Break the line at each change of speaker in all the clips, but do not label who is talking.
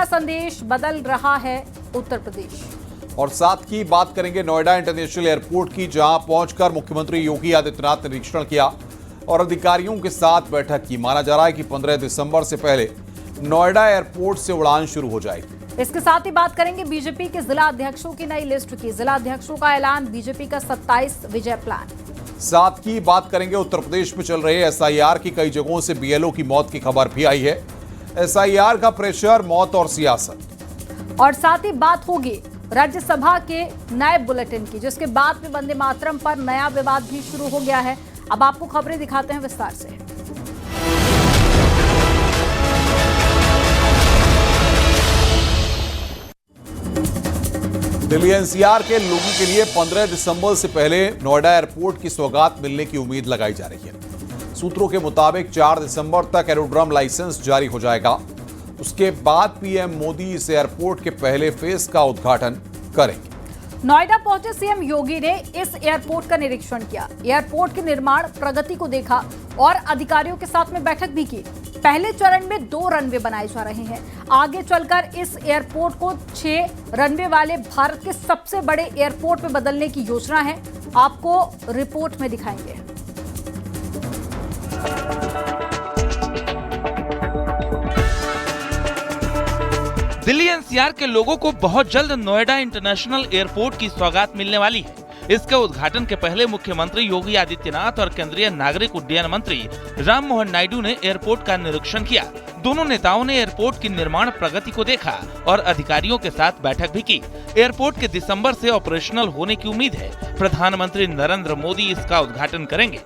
का संदेश बदल रहा है उत्तर प्रदेश।
और साथ ही बात करेंगे नोएडा इंटरनेशनल एयरपोर्ट की, जहां पहुंचकर मुख्यमंत्री योगी आदित्यनाथ ने निरीक्षण किया और अधिकारियों के साथ बैठक की। माना जा रहा है कि 15 दिसंबर से पहले नोएडा एयरपोर्ट से उड़ान शुरू हो जाएगी।
इसके साथ ही बात करेंगे बीजेपी के जिला अध्यक्षों की नई लिस्ट की। जिला अध्यक्षों का ऐलान, बीजेपी का 27 विजय प्लान।
साथ ही बात करेंगे उत्तर प्रदेश में चल रहे एसआईआर की। कई जगहों से बीएलओ की मौत की खबर भी आई है। एसआईआर का प्रेशर, मौत और सियासत।
और साथ ही बात होगी राज्यसभा के नए बुलेटिन की, जिसके बाद में वंदे मातरम पर नया विवाद भी शुरू हो गया है। अब आपको खबरें दिखाते हैं विस्तार से।
दिल्ली एनसीआर के लोगों के लिए 15 दिसंबर से पहले नोएडा एयरपोर्ट की सौगात मिलने की उम्मीद लगाई जा रही है। सूत्रों के मुताबिक 4 दिसंबर तक एरोड्रम लाइसेंस जारी हो जाएगा। उसके बाद पीएम मोदी इस एयरपोर्ट के पहले फेज का उद्घाटन करेंगे।
नोएडा पहुंचे सीएम योगी ने इस एयरपोर्ट का निरीक्षण किया, एयरपोर्ट के निर्माण प्रगति को देखा और अधिकारियों के साथ में बैठक भी की। पहले चरण में 2 रनवे बनाए जा रहे हैं। आगे चलकर इस एयरपोर्ट को 6 रनवे वाले भारत के सबसे बड़े एयरपोर्ट में बदलने की योजना है। आपको रिपोर्ट में दिखाएंगे।
दिल्ली एनसीआर के लोगों को बहुत जल्द नोएडा इंटरनेशनल एयरपोर्ट की सौगात मिलने वाली है। इसके उद्घाटन के पहले मुख्यमंत्री योगी आदित्यनाथ और केंद्रीय नागरिक उड्डयन मंत्री राम मोहन नायडू ने एयरपोर्ट का निरीक्षण किया। दोनों नेताओं ने एयरपोर्ट की निर्माण प्रगति को देखा और अधिकारियों के साथ बैठक भी की। एयरपोर्ट के दिसंबर से ऑपरेशनल होने की उम्मीद है। प्रधानमंत्री नरेंद्र मोदी इसका उद्घाटन करेंगे।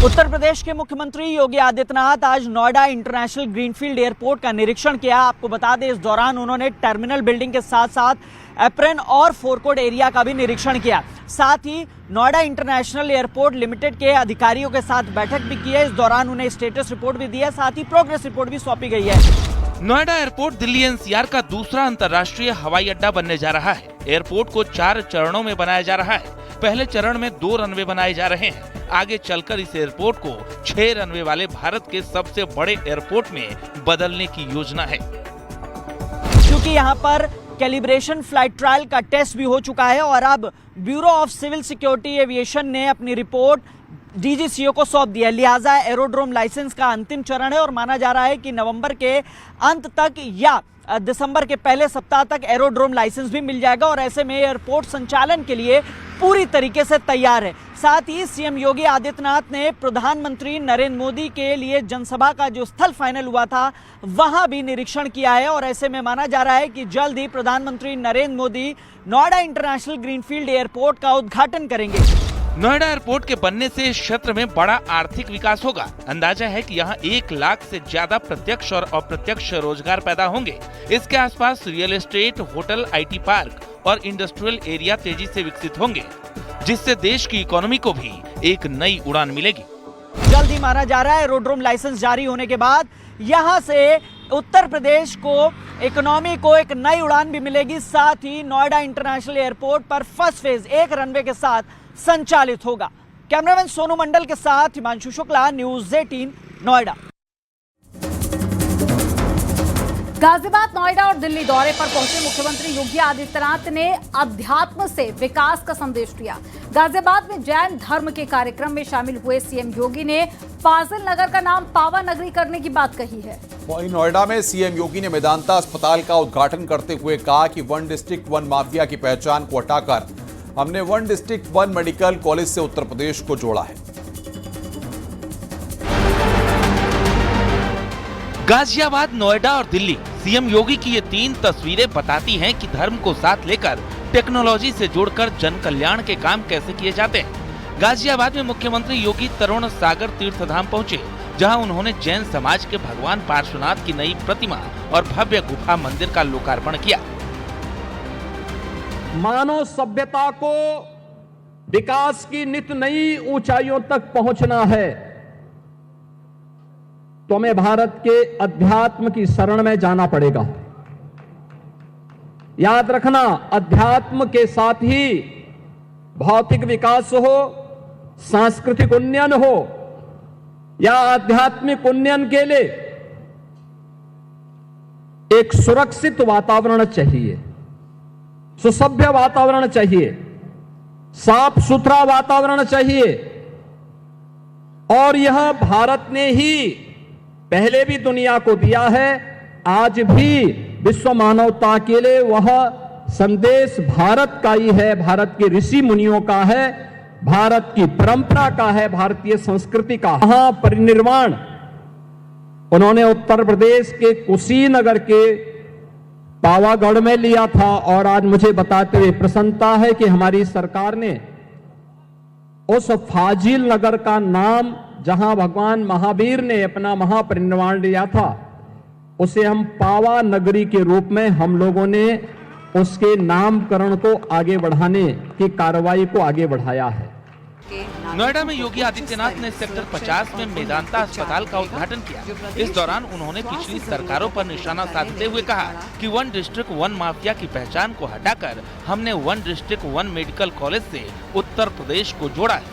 उत्तर प्रदेश के मुख्यमंत्री योगी आदित्यनाथ आज नोएडा इंटरनेशनल ग्रीनफील्ड एयरपोर्ट का निरीक्षण किया। आपको बता दें, इस दौरान उन्होंने टर्मिनल बिल्डिंग के साथ साथ एप्रन और फोरकोड एरिया का भी निरीक्षण किया। साथ ही नोएडा इंटरनेशनल एयरपोर्ट लिमिटेड के अधिकारियों के साथ बैठक भी की है। इस दौरान उन्हें स्टेटस रिपोर्ट भी दिया, साथ ही प्रोग्रेस रिपोर्ट भी सौंपी गई है।
नोएडा एयरपोर्ट दिल्ली एनसीआर का दूसरा अंतर्राष्ट्रीय हवाई अड्डा बनने जा रहा है। एयरपोर्ट को 4 चरणों में बनाया जा रहा है। पहले चरण में 2 रनवे बनाए जा रहे हैं। आगे चलकर इस एयरपोर्ट को 6 रनवे वाले भारत के सबसे बड़े एयरपोर्ट में बदलने की योजना है।
क्योंकि यहाँ पर कैलिब्रेशन फ्लाइट ट्रायल का टेस्ट भी हो चुका है और अब bureau of civil security aviation ने अपनी रिपोर्ट डीजीसीए को सौंप दिया। लिहाजा एरोड्रोम लाइसेंस का अंतिम चरण है और माना जा रहा है कि नवंबर के अंत तक या दिसंबर के पहले सप्ताह तक एरोड्रोम लाइसेंस भी मिल जाएगा और ऐसे में एयरपोर्ट संचालन के लिए पूरी तरीके से तैयार है। साथ ही सीएम योगी आदित्यनाथ ने प्रधानमंत्री नरेंद्र मोदी के लिए जनसभा का जो स्थल फाइनल हुआ था वहां भी निरीक्षण किया है और ऐसे में माना जा रहा है कि जल्द ही प्रधानमंत्री Narendra Modi Noida international greenfield airport का उद्घाटन करेंगे।
नोएडा एयरपोर्ट के बनने से इस क्षेत्र में बड़ा आर्थिक विकास होगा। अंदाजा है कि यहाँ 1 लाख से ज्यादा प्रत्यक्ष और अप्रत्यक्ष रोजगार पैदा होंगे। इसके आसपास real estate, hotel, IT park और इंडस्ट्रियल एरिया तेजी से विकसित होंगे, जिससे देश की इकोनॉमी को भी एक नई उड़ान मिलेगी।
जल्द ही माना जा रहा है एरोड्रोम लाइसेंस जारी होने के बाद यहाँ से उत्तर प्रदेश को इकोनॉमी को एक नई उड़ान भी मिलेगी। साथ ही नोएडा इंटरनेशनल एयरपोर्ट पर फर्स्ट फेज 1 रनवे के साथ संचालित होगा। कैमरामैन सोनू मंडल के साथ हिमांशु शुक्ला, न्यूज़ 18 नोएडा।
गाजियाबाद, नोएडा और दिल्ली दौरे पर पहुंचे मुख्यमंत्री योगी आदित्यनाथ ने अध्यात्म से विकास का संदेश दिया। गाजियाबाद में जैन धर्म के कार्यक्रम में शामिल हुए सीएम योगी ने फाजिल नगर का नाम पावा नगरी करने की बात कही है।
वहीं नोएडा में सीएम योगी ने मेदांता अस्पताल का उद्घाटन करते हुए कहा कि 1 डिस्ट्रिक्ट 1 माफिया की पहचान को हटाकर हमने 1 डिस्ट्रिक्ट 1 मेडिकल कॉलेज से उत्तर प्रदेश को जोड़ा है।
गाजियाबाद, नोएडा और दिल्ली, सीएम योगी की ये 3 तस्वीरें बताती हैं कि धर्म को साथ लेकर टेक्नोलॉजी से जोड़कर जन कल्याण के काम कैसे किए जाते हैं। गाजियाबाद में मुख्यमंत्री योगी तरुण सागर तीर्थ धाम पहुंचे, जहां उन्होंने जैन समाज के भगवान पार्श्वनाथ की नई प्रतिमा और भव्य गुफा मंदिर का लोकार्पण किया।
मानव सभ्यता को विकास की नित नई ऊंचाइयों तक पहुंचना है तो हमें भारत के अध्यात्म की शरण में जाना पड़ेगा। याद रखना, अध्यात्म के साथ ही भौतिक विकास हो, सांस्कृतिक उन्नयन हो या आध्यात्मिक उन्नयन के लिए एक सुरक्षित वातावरण चाहिए, सुसभ्य वातावरण चाहिए, साफ सुथरा वातावरण चाहिए। और यह भारत ने ही पहले भी दुनिया को दिया है, आज भी विश्व मानवता के लिए वह संदेश भारत का ही है, भारत के ऋषि मुनियों का है, भारत की परंपरा का है, भारतीय संस्कृति का। यहां परिनिर्वाण उन्होंने उत्तर प्रदेश के कुशीनगर के पावागढ़ में लिया था। और आज मुझे बताते हुए प्रसन्नता है कि हमारी सरकार ने उस फाजिल नगर का नाम, जहां भगवान महावीर ने अपना महापरिनिर्वाण लिया था, उसे हम पावा नगरी के रूप में हम लोगों ने उसके नामकरण को आगे बढ़ाने की कार्रवाई को आगे बढ़ाया है।
नोएडा में योगी आदित्यनाथ ने सेक्टर 50 में मेदांता अस्पताल का उद्घाटन किया। इस दौरान उन्होंने पिछली सरकारों पर निशाना साधते हुए कहा कि वन डिस्ट्रिक्ट वन माफिया की पहचान को हटाकर हमने one district one medical college से उत्तर प्रदेश को जोड़ा है।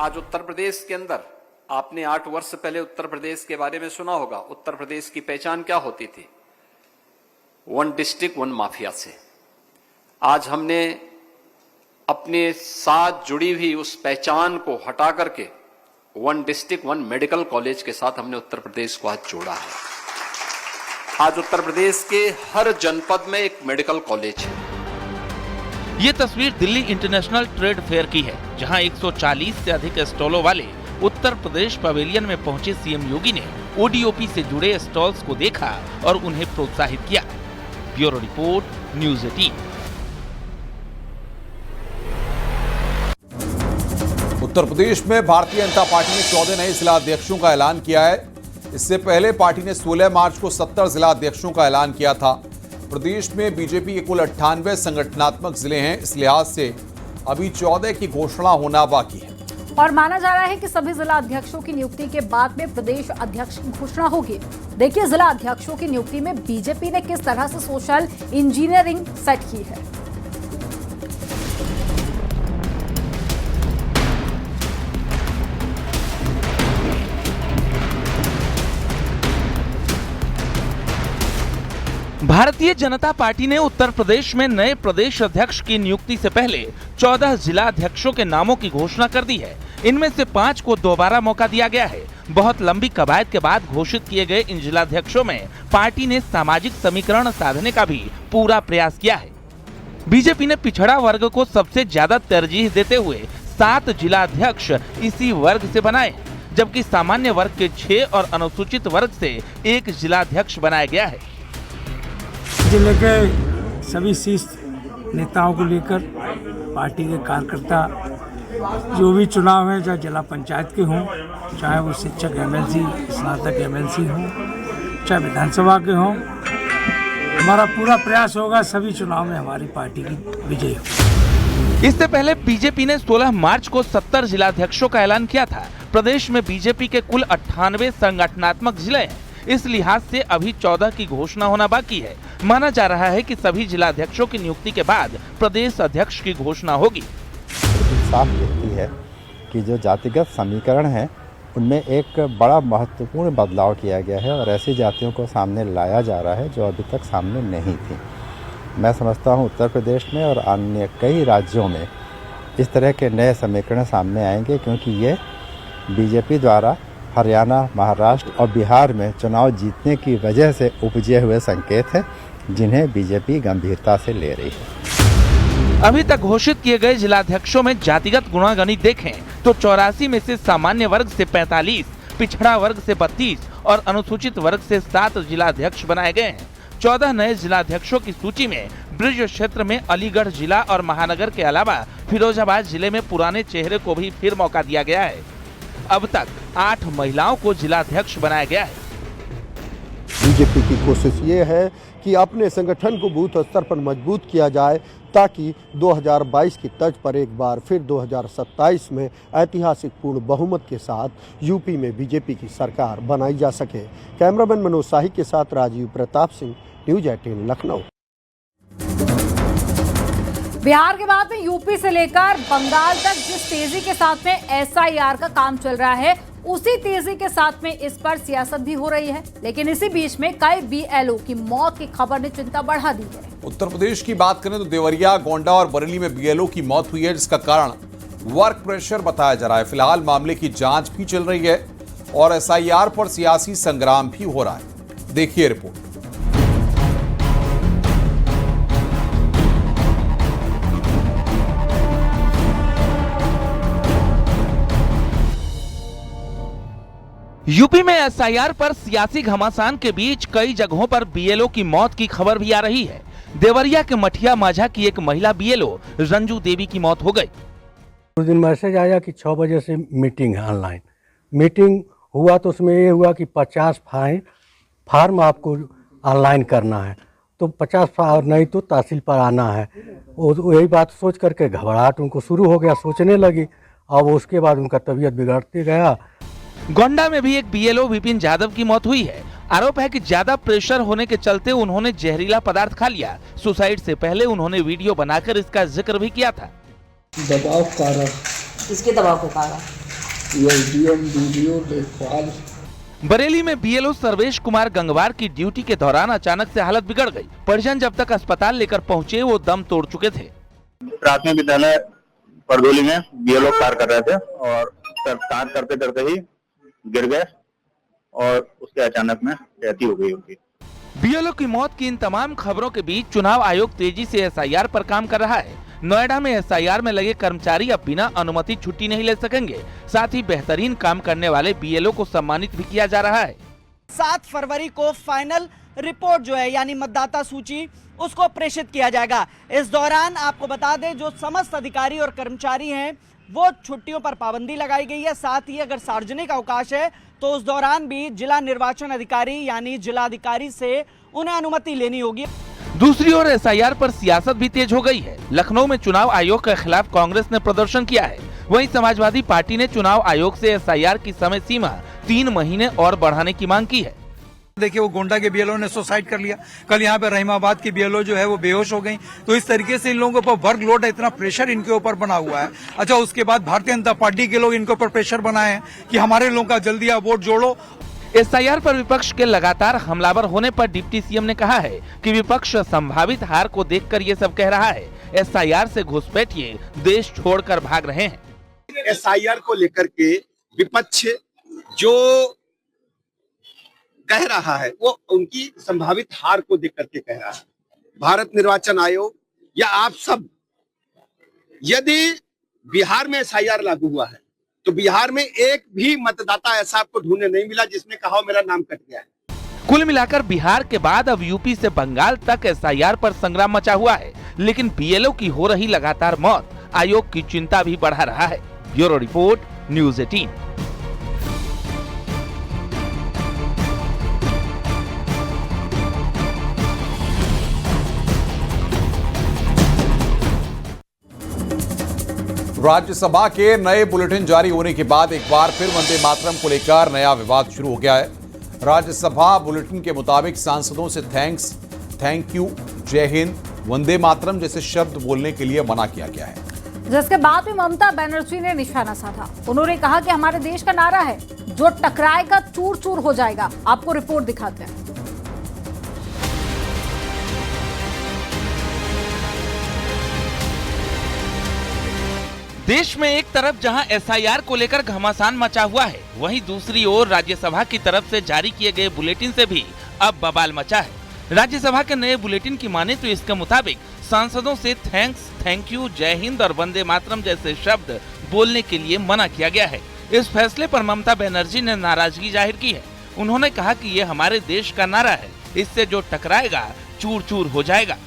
आज उत्तर प्रदेश के अंदर आपने 8 वर्ष पहले उत्तर प्रदेश के बारे में सुना होगा। उत्तर प्रदेश की पहचान क्या होती थी? वन डिस्ट्रिक्ट वन माफिया से। आज हमने अपने साथ जुड़ी हुई उस पहचान को हटा करके one district one medical college के साथ हमने उत्तर प्रदेश को आज जोड़ा है। आज उत्तर प्रदेश के हर जनपद में एक मेडिकल कॉलेज है।
ये तस्वीर दिल्ली इंटरनेशनल ट्रेड फेयर की है, जहां 140 से अधिक स्टॉलों वाले उत्तर प्रदेश पवेलियन में पहुंचे सीएम योगी ने ओडीओपी से जुड़े स्टॉल्स को देखा और उन्हें प्रोत्साहित किया। Bureau report, news 18।
Uttar Pradesh में भारतीय जनता पार्टी ने 14 नए जिला अध्यक्षों का ऐलान किया है। इससे पहले पार्टी ने 16 मार्च को 70 जिला अध्यक्षों का ऐलान किया था। प्रदेश में बीजेपी के कुल 98 संगठनात्मक जिले हैं। इस लिहाज से अभी 14 की घोषणा होना बाकी है
और माना जा रहा है कि सभी जिला अध्यक्षों की नियुक्ति के बाद में प्रदेश अध्यक्ष की घोषणा होगी। देखिए जिला अध्यक्षों की नियुक्ति में बीजेपी ने किस तरह से सोशल इंजीनियरिंग सेट की है।
भारतीय जनता पार्टी ने उत्तर प्रदेश में नए प्रदेश अध्यक्ष की नियुक्ति से पहले 14 जिला अध्यक्षों के नामों की घोषणा कर दी है। इनमें से 5 को दोबारा मौका दिया गया है। बहुत लंबी कवायद के बाद घोषित किए गए इन जिलाध्यक्षों में पार्टी ने सामाजिक समीकरण साधने का भी पूरा प्रयास किया है। बीजेपी ने पिछड़ा वर्ग को सबसे ज्यादा तरजीह देते हुए 7 जिलाध्यक्ष इसी वर्ग से बनाए, जबकि सामान्य वर्ग के 6 और अनुसूचित वर्ग से 1 जिलाध्यक्ष बनाया गया है।
जिले के सभी शीर्ष नेताओं को लेकर पार्टी के कार्यकर्ता जो भी चुनाव है, चाहे जिला पंचायत के हों, चाहे वो शिक्षक एमएलसी, स्नातक एमएलसी हों, चाहे विधानसभा के हों, हमारा पूरा प्रयास होगा सभी चुनाव में हमारी पार्टी की विजय हो।
इससे पहले बीजेपी ने 16 मार्च को 70 जिलाध्यक्षों का ऐलान किया था। प्रदेश में बीजेपी के कुल 98 संगठनात्मक जिले हैं। इस लिहाज से अभी 14 की घोषणा होना बाकी है। माना जा रहा है कि सभी जिलाध्यक्षों की नियुक्ति के बाद प्रदेश अध्यक्ष की घोषणा होगी।
साफ दिखती है कि जो जातिगत समीकरण है उनमें एक बड़ा महत्वपूर्ण बदलाव किया गया है और ऐसी जातियों को सामने लाया जा रहा है जो अभी तक सामने नहीं थी। मैं समझता हूँ उत्तर प्रदेश में और अन्य कई राज्यों में इस तरह के नए समीकरण सामने आएंगे, क्योंकि ये बीजेपी द्वारा हरियाणा, महाराष्ट्र और बिहार में चुनाव जीतने की वजह से उपजे हुए संकेत हैं, जिन्हें बीजेपी गंभीरता से ले रही है।
अभी तक घोषित किए गए जिलाध्यक्षों में जातिगत गुणागणित देखें तो 84 में से सामान्य वर्ग से 45, पिछड़ा वर्ग से 32 और अनुसूचित वर्ग से 7 जिलाध्यक्ष बनाए गए हैं। 14 नए जिलाध्यक्षों की सूची में ब्रिज क्षेत्र में अलीगढ़ जिला और महानगर के अलावा फिरोजाबाद जिले में पुराने चेहरे को भी फिर मौका दिया गया है। अब तक 8 महिलाओं को जिलाध्यक्ष बनाया गया है।
बीजेपी की कोशिश ये है कि अपने संगठन को बूथ स्तर पर मजबूत किया जाए, ताकि 2022 की तर्ज पर एक बार फिर 2027 में ऐतिहासिक पूर्ण बहुमत के साथ यूपी में बीजेपी की सरकार बनाई जा सके। कैमरामैन मनोज शाही के साथ राजीव प्रताप सिंह, न्यूज़ 18 लखनऊ।
बिहार के बाद में यूपी से लेकर बंगाल तक जिस तेजी के साथ में एसआईआर का काम चल रहा है, उसी तेजी के साथ में इस पर सियासत भी हो रही है। लेकिन इसी बीच में कई बीएलओ की मौत की खबर ने चिंता बढ़ा दी है।
उत्तर प्रदेश की बात करें तो देवरिया, गोंडा और बरेली में बीएलओ की मौत हुई है, जिसका कारण वर्क प्रेशर बताया जा रहा है। फिलहाल मामले की जांच भी चल रही है और एसआईआर पर सियासी संग्राम भी हो रहा है। देखिए रिपोर्ट।
यूपी में एसआईआर पर सियासी घमासान के बीच कई जगहों पर बीएलओ की मौत की खबर भी आ रही है। देवरिया के मठिया माझा की एक महिला बीएलओ रंजू देवी की मौत हो गई।
उस दिन मैसेज आया कि 6 बजे से मीटिंग है, ऑनलाइन मीटिंग हुआ तो उसमें ये हुआ कि 50 फार्म आपको ऑनलाइन करना है, तो 50 फार्म नहीं तो तहसील पर आना है। यही बात सोच करके घबराहट उनको शुरू हो गया, सोचने लगी। अब उसके बाद उनका तबीयत बिगड़ते गया।
गोंडा में भी एक बीएलओ विपिन यादव की मौत हुई है। आरोप है कि ज्यादा प्रेशर होने के चलते उन्होंने जहरीला पदार्थ खा लिया। सुसाइड से पहले उन्होंने वीडियो बनाकर इसका जिक्र भी किया था।
दबाव कारण,
किसके दबाव के कारण?
बरेली में बीएलओ सर्वेश कुमार गंगवार की ड्यूटी के दौरान अचानक से हालत बिगड़ गई। परिजन जब तक अस्पताल लेकर पहुंचे वो दम तोड़ चुके थे।
प्राथमिक विद्यालय परदोली में बीएलओ कार्य कर रहे थे और कार्य करते करते ही गिर गए और उसके अचानक में डेथ हो गई उनकी।
बीएलओ की मौत की इन तमाम खबरों के बीच चुनाव आयोग तेजी से एसआईआर पर काम कर रहा है। नोएडा में एसआईआर में लगे कर्मचारी अब बिना अनुमति छुट्टी नहीं ले सकेंगे। साथ ही बेहतरीन काम करने वाले बीएलओ को सम्मानित भी किया जा रहा है।
7 फरवरी को फाइनल रिपोर्ट जो है यानी मतदाता सूची उसको प्रेषित किया जाएगा। इस दौरान आपको बता दें जो समस्त अधिकारी और कर्मचारी हैं वो छुट्टियों पर पाबंदी लगाई गई है। साथ ही अगर सार्वजनिक अवकाश है तो उस दौरान भी जिला निर्वाचन अधिकारी यानी जिलाधिकारी से उन्हें अनुमति लेनी होगी।
दूसरी ओर एसआईआर पर सियासत भी तेज हो गई है। लखनऊ में चुनाव आयोग के खिलाफ कांग्रेस ने प्रदर्शन किया है। वहीं समाजवादी पार्टी ने चुनाव आयोग से एसआईआर की समय सीमा 3 महीने और बढ़ाने की मांग की है।
देखिए वो गोंडा के बीएलओ ने सुसाइड कर लिया, कल यहाँ पे रहीमाबाद की बीएलओ जो है वो बेहोश हो गई। तो इस तरीके से इन लोगों के ऊपर वर्कलोड है, इतना प्रेशर इनके ऊपर बना हुआ है। अच्छा, उसके बाद भारतीय जनता पार्टी के लोग इनके ऊपर प्रेशर बनाए हैं कि हमारे लोगों का जल्दी आप वोट जोड़ो।
एसआईआर पर विपक्ष के लगातार हमलावर होने पर डिप्टी सीएम ने कहा है कि विपक्ष संभावित हार को देखकर ये सब कह रहा है। एसआईआर से घुसपैठिए देश छोड़कर भाग रहे हैं।
एसआईआर को लेकर के विपक्ष जो कह रहा है वो उनकी संभावित हार को देख करके कह रहा है। भारत निर्वाचन आयोग या आप सब, यदि बिहार में एसआईआर लागू हुआ है तो बिहार में एक भी मतदाता ऐसा आपको ढूंढने नहीं मिला जिसने कहा मेरा नाम कट गया है।
कुल मिलाकर बिहार के बाद अब यूपी से बंगाल तक एसआईआर पर संग्राम मचा हुआ है। लेकिन बीएलओ की हो रही लगातार मौत आयोग की चिंता भी बढ़ा रहा है। Bureau report, news 18।
राज्यसभा के नए बुलेटिन जारी होने के बाद एक बार फिर वंदे मातरम को लेकर नया विवाद शुरू हो गया है। राज्यसभा बुलेटिन के मुताबिक सांसदों से थैंक्स, थैंक यू, जय हिंद, वंदे मातरम जैसे शब्द बोलने के लिए मना किया गया है।
जिसके बाद भी ममता बनर्जी ने निशाना साधा। उन्होंने कहा कि हमारे देश का नारा है, जो टकराएगा चूर चूर हो जाएगा। आपको रिपोर्ट दिखाते हैं।
देश में एक तरफ जहां एसआईआर को लेकर घमासान मचा हुआ है, वहीं दूसरी ओर राज्यसभा की तरफ से जारी किए गए बुलेटिन से भी अब बवाल मचा है। राज्यसभा के नए बुलेटिन की माने तो इसके मुताबिक सांसदों से थैंक्स, थैंक यू, जय हिंद और वंदे मातरम जैसे शब्द बोलने के लिए मना किया गया है। इस फैसले पर ममता बनर्जी ने नाराजगी जाहिर की है। उन्होंने कहा कि ये हमारे देश का नारा है, इससे जो टकराएगा चूर चूर हो जाएगा।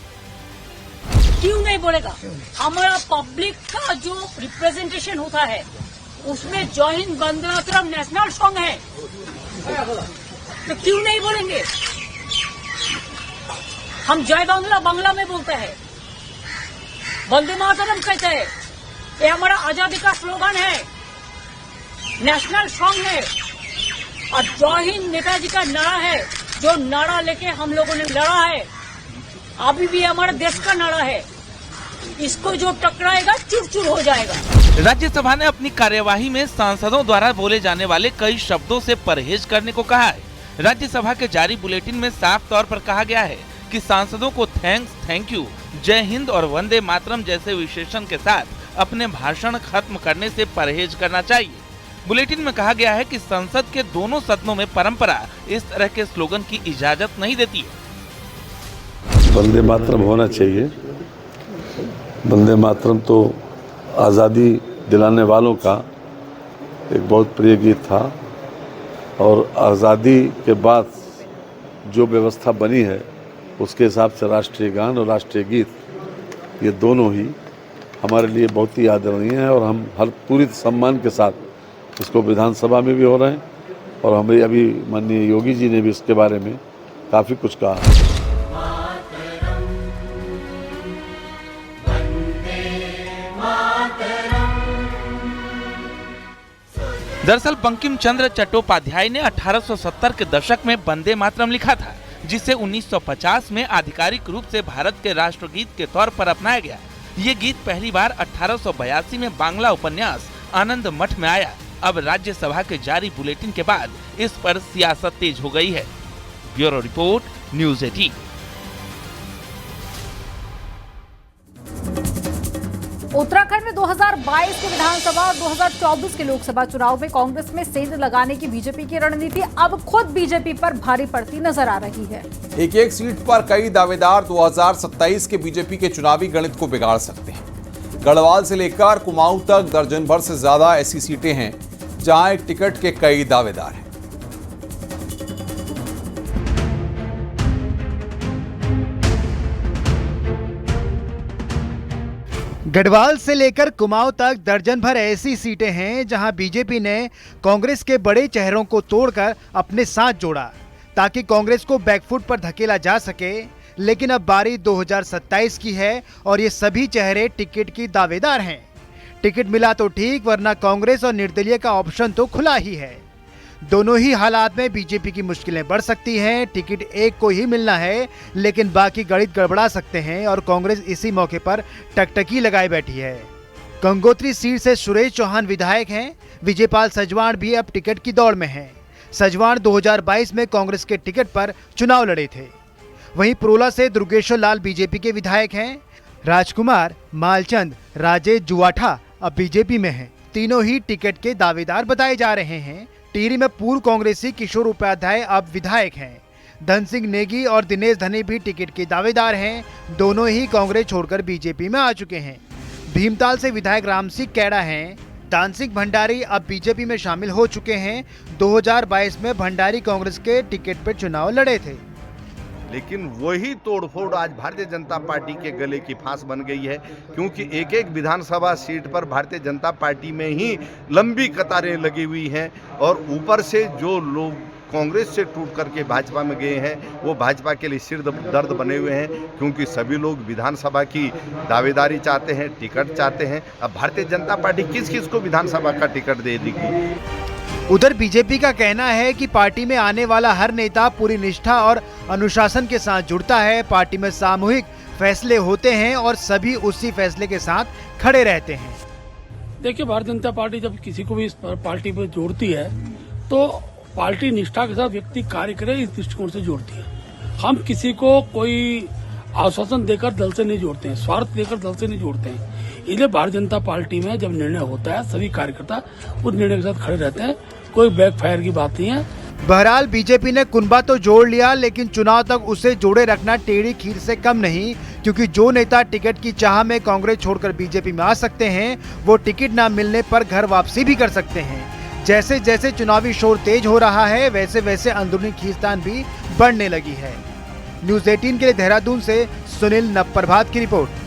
क्यों नहीं बोलेगा? हमारा पब्लिक का जो रिप्रेजेंटेशन होता है उसमें जय हिंद वंदे मातरम नेशनल सॉन्ग है, तो क्यों नहीं बोलेंगे? हम जय बांग्ला बांग्ला में बोलते हैं, वंदे मातरम कहते हैं, ये हमारा आजादी का स्लोगन है, नेशनल सॉन्ग है। और जय हिंद नेताजी का नारा है, जो नारा लेके हम लोगों ने लड़ा है, अभी भी हमारे देश का नारा है। इसको जो टकराएगा चूर चूर हो जाएगा।
राज्यसभा ने अपनी कार्यवाही में सांसदों द्वारा बोले जाने वाले कई शब्दों से परहेज करने को कहा है। राज्यसभा के जारी बुलेटिन में साफ तौर पर कहा गया है कि सांसदों को थैंक्स, थैंक यू, जय हिंद और वंदे मातरम जैसे विशेषण के साथ अपने भाषण खत्म करने से परहेज करना चाहिए। बुलेटिन में कहा गया है कि संसद के दोनों सदनों में परंपरा इस तरह के स्लोगन की इजाजत नहीं देती है।
वंदे मातरम होना चाहिए। वंदे मातरम तो आज़ादी दिलाने वालों का एक बहुत प्रिय गीत था और आज़ादी के बाद जो व्यवस्था बनी है उसके हिसाब से राष्ट्रीय गान और राष्ट्रीय गीत ये दोनों ही हमारे लिए बहुत ही आदरणीय है और हम हर पूरी सम्मान के साथ इसको विधानसभा में भी हो रहे हैं और हमें अभी माननीय योगी जी ने भी इसके बारे में काफ़ी कुछ कहा।
दरअसल बंकिम चंद्र चट्टोपाध्याय ने 1870 के दशक में वंदे मातरम लिखा था, जिसे 1950 में आधिकारिक रूप से भारत के राष्ट्रगीत के तौर पर अपनाया गया। ये गीत पहली बार 1882 में बांग्ला उपन्यास आनंद मठ में आया। अब राज्यसभा के जारी बुलेटिन के बाद इस पर सियासत तेज हो गई है। Bureau report, news 18।
उत्तराखंड में 2022 के विधानसभा और 2024 के लोकसभा चुनाव में कांग्रेस में सेंध लगाने की बीजेपी की रणनीति अब खुद बीजेपी पर भारी पड़ती नजर आ रही है।
एक एक सीट पर कई दावेदार 2027 के बीजेपी के चुनावी गणित को बिगाड़ सकते हैं। गढ़वाल से लेकर कुमाऊं तक दर्जन भर से ज्यादा ऐसी सीटें हैं जहां एक टिकट के कई दावेदार हैं।
गढ़वाल से लेकर कुमाऊं तक दर्जन भर ऐसी सीटें हैं जहां बीजेपी ने कांग्रेस के बड़े चेहरों को तोड़कर अपने साथ जोड़ा ताकि कांग्रेस को बैकफुट पर धकेला जा सके। लेकिन अब बारी 2027 की है और ये सभी चेहरे टिकट की दावेदार हैं। टिकट मिला तो ठीक, वरना कांग्रेस और निर्दलीय का ऑप्शन तो खुला ही है। दोनों ही हालात में बीजेपी की मुश्किलें बढ़ सकती हैं। टिकट एक को ही मिलना है, लेकिन बाकी गणित गड़बड़ा सकते हैं और कांग्रेस इसी मौके पर टकटकी लगाए बैठी है। गंगोत्री सीट से सुरेश चौहान विधायक हैं। विजयपाल सजवाण भी अब टिकट की दौड़ में हैं। सजवाण 2022 में कांग्रेस के टिकट पर चुनाव लड़े थे। वहीं प्रोला से दुर्गेश्वर लाल बीजेपी के विधायक हैं। राजकुमार, मालचंद, राजेश जुवाठा अब बीजेपी में हैं। तीनों ही टिकट के दावेदार बताए जा रहे हैं। टिहरी में पूर्व कांग्रेसी किशोर उपाध्याय अब विधायक हैं। धन सिंह नेगी और दिनेश धनी भी टिकट के दावेदार हैं। दोनों ही कांग्रेस छोड़कर बीजेपी में आ चुके हैं। भीमताल से विधायक राम सिंह कैड़ा हैं। दान सिंह भंडारी अब बीजेपी में शामिल हो चुके हैं। 2022 में भंडारी कांग्रेस के टिकट पर चुनाव लड़े थे,
लेकिन वही तोड़फोड़ आज भारतीय जनता पार्टी के गले की फांस बन गई है, क्योंकि एक एक विधानसभा सीट पर भारतीय जनता पार्टी में ही लंबी कतारें लगी हुई हैं और ऊपर से जो लोग कांग्रेस से टूट करके भाजपा में गए हैं वो भाजपा के लिए सिर दर्द बने हुए हैं, क्योंकि सभी लोग विधानसभा की दावेदारी चाहते हैं, टिकट चाहते हैं। अब भारतीय जनता पार्टी किस किस को विधानसभा का टिकट दे देगी।
उधर बीजेपी का कहना है कि पार्टी में आने वाला हर नेता पूरी निष्ठा और अनुशासन के साथ जुड़ता है। पार्टी में सामूहिक फैसले होते हैं और सभी उसी फैसले के साथ खड़े रहते हैं।
देखिए, भारतीय जनता पार्टी जब किसी को भी इस पार्टी पर जोड़ती है तो पार्टी निष्ठा के साथ व्यक्ति कार्य करे, इस दृष्टिकोण से जोड़ती है। हम किसी को कोई आश्वासन देकर दल से नहीं जोड़ते हैं, स्वार्थ देकर दल से नहीं जोड़ते हैं। इसलिए भारतीय जनता पार्टी में जब निर्णय होता है सभी कार्यकर्ता उस निर्णय के साथ खड़े रहते हैं। कोई बैकफायर की बात नहीं है।
बहरहाल बीजेपी ने कुनबा तो जोड़ लिया, लेकिन चुनाव तक उसे जोड़े रखना टेढ़ी खीर से कम नहीं, क्योंकि जो नेता टिकट की चाह में कांग्रेस छोड़कर बीजेपी में आ सकते हैं वो टिकट न मिलने पर घर वापसी भी कर सकते हैं। जैसे जैसे चुनावी शोर तेज हो रहा है वैसे वैसे अंदरूनी खींचतान भी बढ़ने लगी है। न्यूज़ 18 के लिए देहरादून से सुनील नवप्रभात की रिपोर्ट।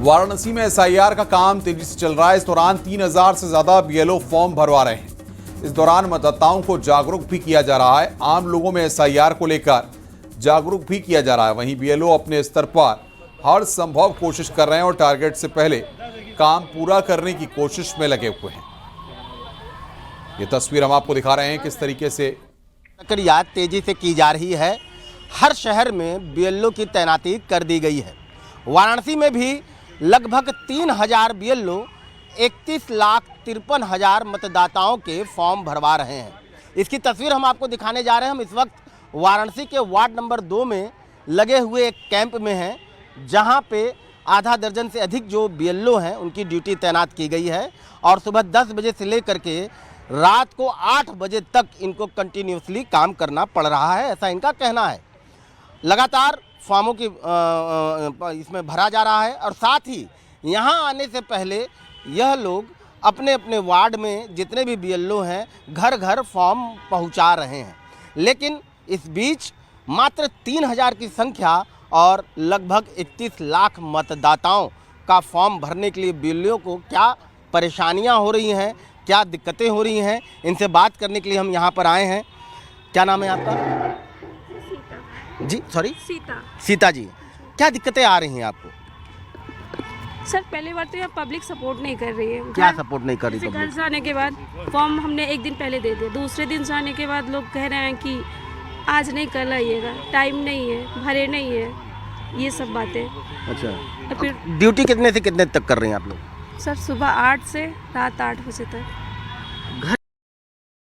वाराणसी में एसआईआर का काम तेजी से चल रहा है। इस दौरान 3000 से ज्यादा बीएलओ फॉर्म भरवा रहे हैं। इस दौरान मतदाताओं को जागरूक भी किया जा रहा है। आम लोगों में एसआईआर को लेकर जागरूक भी किया जा रहा है। वहीं बीएलओ अपने स्तर पर हर संभव कोशिश कर रहे हैं और टारगेट से पहले काम पूरा करने की कोशिश में लगे हुए हैं। ये तस्वीर हम आपको दिखा रहे हैं किस तरीके से
प्रक्रिया तेजी से की जा रही है। हर शहर में बीएलओ की तैनाती कर दी गई है। वाराणसी में भी लगभग 3000 बीएलओ 31,53,000 मतदाताओं के फॉर्म भरवा रहे हैं। इसकी तस्वीर हम आपको दिखाने जा रहे हैं। हम इस वक्त वाराणसी के वार्ड नंबर 2 में लगे हुए एक कैंप में हैं, जहां पे आधा दर्जन से अधिक जो बीएलओ हैं उनकी ड्यूटी तैनात की गई है और सुबह 10 बजे से लेकर के रात को 8 बजे तक इनको कंटिन्यूसली काम करना पड़ रहा है, ऐसा इनका कहना है। लगातार फॉर्मों की इसमें भरा जा रहा है और साथ ही यहाँ आने से पहले यह लोग अपने अपने वार्ड में जितने भी बीएलओ हैं घर घर फॉर्म पहुँचा रहे हैं। लेकिन इस बीच मात्र 3000 की संख्या और लगभग 31 लाख मतदाताओं का फॉर्म भरने के लिए बीएलओ को क्या परेशानियां हो रही हैं, क्या दिक्कतें हो रही हैं, इनसे बात करने के लिए हम यहां पर आए हैं। क्या नाम है आपका? जी सॉरी, सीता जी। क्या दिक्कतें आ रही हैं आपको?
सर पहले बात तो यहाँ पब्लिक सपोर्ट नहीं कर रही है।
क्या सपोर्ट नहीं कर रही?
घर से आने के बाद फॉर्म हमने एक दिन पहले दे दिया, दूसरे दिन से आने के बाद लोग कह रहे हैं कि आज नहीं कल आइएगा, टाइम नहीं है, भरे नहीं है, ये सब बातें।
अच्छा,
फिर
ड्यूटी कितने से कितने तक कर रहे हैं आप लोग?
सर सुबह 8 से रात 8 बजे तक।
घर